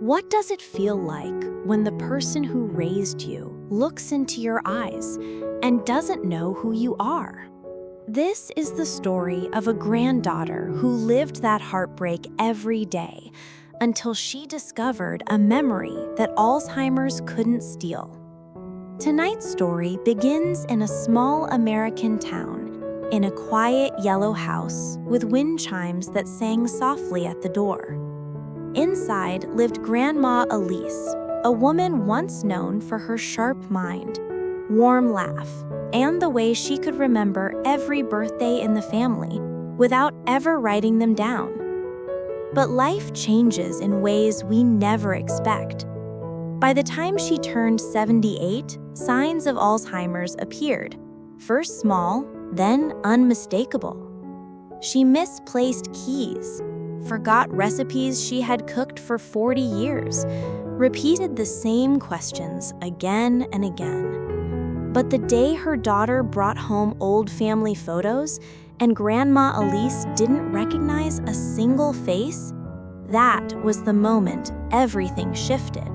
What does it feel like when the person who raised you looks into your eyes and doesn't know who you are? This is the story of a granddaughter who lived that heartbreak every day until she discovered a memory that Alzheimer's couldn't steal. Tonight's story begins in a small American town, in a quiet yellow house with wind chimes that sang softly at the door. Inside lived Grandma Elise, a woman once known for her sharp mind, warm laugh, and the way she could remember every birthday in the family without ever writing them down. But life changes in ways we never expect. By the time she turned 78, signs of Alzheimer's appeared, first small, then unmistakable. She misplaced keys, forgot recipes she had cooked for 40 years, repeated the same questions again and again. But the day her daughter brought home old family photos and Grandma Elise didn't recognize a single face, that was the moment everything shifted.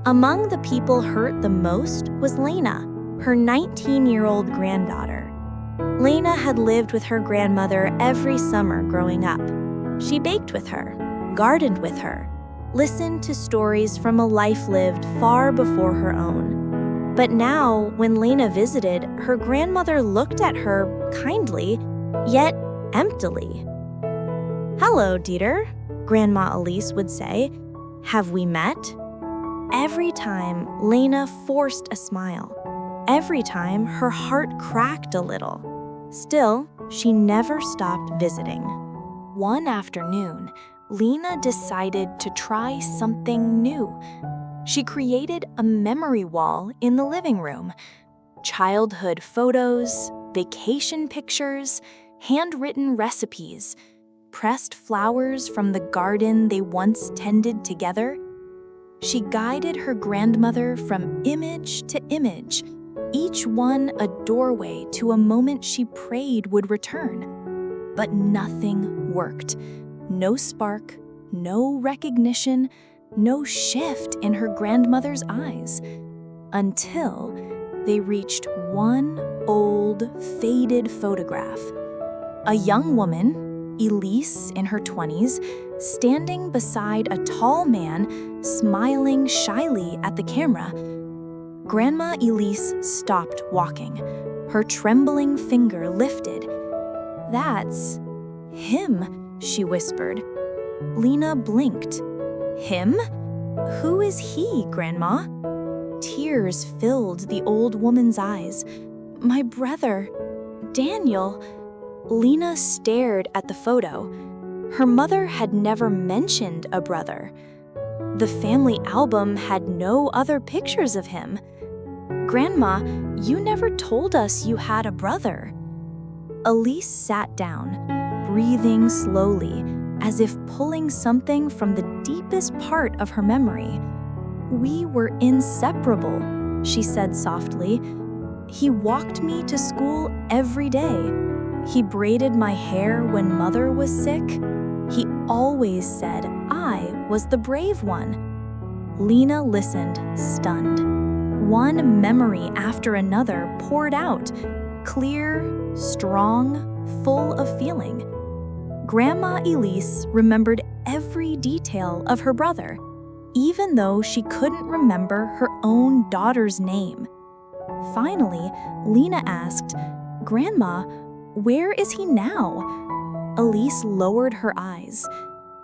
Among the people hurt the most was Lena, her 19-year-old granddaughter. Lena had lived with her grandmother every summer growing up. She baked with her, gardened with her, listened to stories from a life lived far before her own. But now, when Lena visited, her grandmother looked at her kindly, yet emptily. "Hello, Dieter," Grandma Elise would say. "Have we met?" Every time, Lena forced a smile. Every time, her heart cracked a little. Still, she never stopped visiting. One afternoon, Lena decided to try something new. She created a memory wall in the living room. Childhood photos, vacation pictures, handwritten recipes, pressed flowers from the garden they once tended together. She guided her grandmother from image to image, each one a doorway to a moment she prayed would return. But nothing worked. No spark, no recognition, no shift in her grandmother's eyes. Until they reached one old, faded photograph. A young woman, Elise in her 20s, standing beside a tall man, smiling shyly at the camera. Grandma Elise stopped walking. Her trembling finger lifted. "That's him," she whispered. Lena blinked. "Him? Who is he, Grandma?" Tears filled the old woman's eyes. "My brother, Daniel." Lena stared at the photo. Her mother had never mentioned a brother. The family album had no other pictures of him. "Grandma, you never told us you had a brother." Elise sat down, breathing slowly, as if pulling something from the deepest part of her memory. "We were inseparable," she said softly. "He walked me to school every day. He braided my hair when Mother was sick. He always said I was the brave one." Lena listened, stunned. One memory after another poured out, clear, strong, full of feeling. Grandma Elise remembered every detail of her brother, even though she couldn't remember her own daughter's name. Finally, Lena asked, "Grandma, where is he now?" Elise lowered her eyes.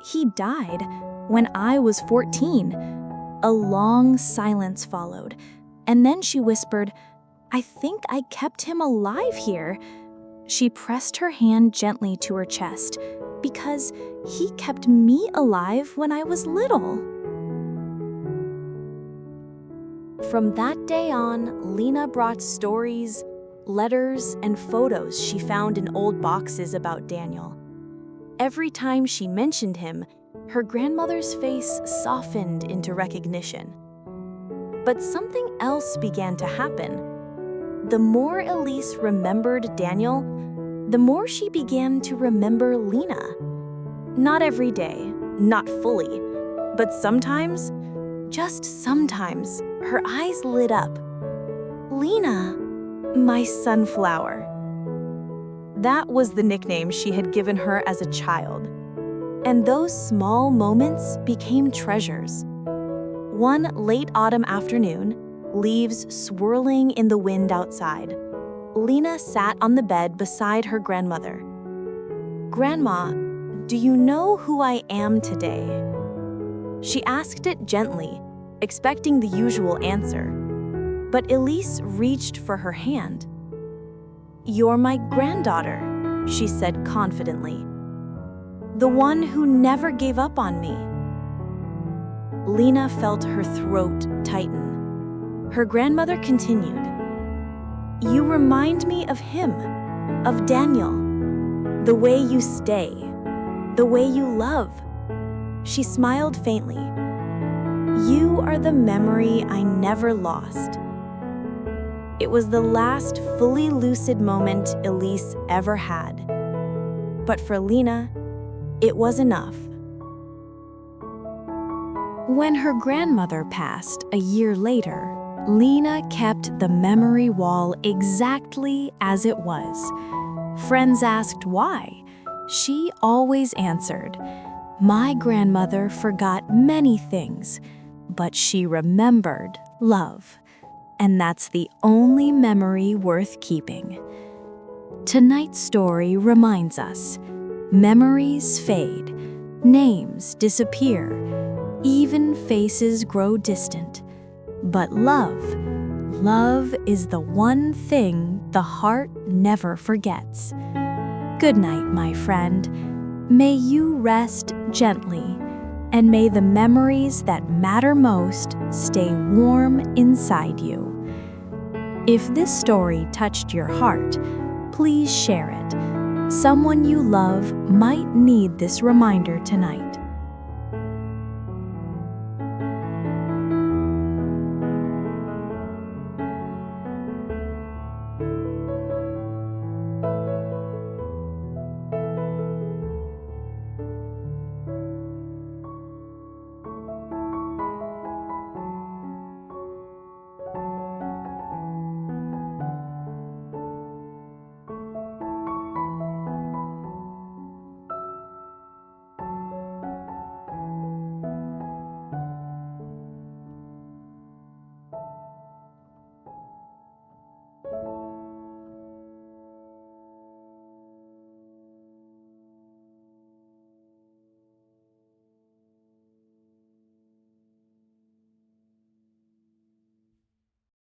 "He died when I was 14. A long silence followed, and then she whispered, "I think I kept him alive here." She pressed her hand gently to her chest, "Because he kept me alive when I was little." From that day on, Lena brought stories, letters, and photos she found in old boxes about Daniel. Every time she mentioned him, her grandmother's face softened into recognition. But something else began to happen. The more Elise remembered Daniel, the more she began to remember Lena. Not every day, not fully, But sometimes, just sometimes, her eyes lit up. "Lena, my sunflower." That was the nickname she had given her as a child. And those small moments became treasures. One late autumn afternoon, leaves swirling in the wind outside, Lena sat on the bed beside her grandmother. "Grandma, do you know who I am today?" She asked it gently, expecting the usual answer. But Elise reached for her hand. "You're my granddaughter," she said confidently. "The one who never gave up on me." Lena felt her throat tighten. Her grandmother continued, "You remind me of him, of Daniel. The way you stay, the way you love." She smiled faintly. "You are the memory I never lost." It was the last fully lucid moment Elise ever had. But for Lena, it was enough. When her grandmother passed a year later, Lena kept the memory wall exactly as it was. Friends asked why. She always answered, "My grandmother forgot many things, but she remembered love. And that's the only memory worth keeping." Tonight's story reminds us, memories fade, names disappear, even faces grow distant. But love is the one thing the heart never forgets. Good night, my friend. May you rest gently, and may the memories that matter most stay warm inside you. If this story touched your heart, please share it. Someone you love might need this reminder tonight.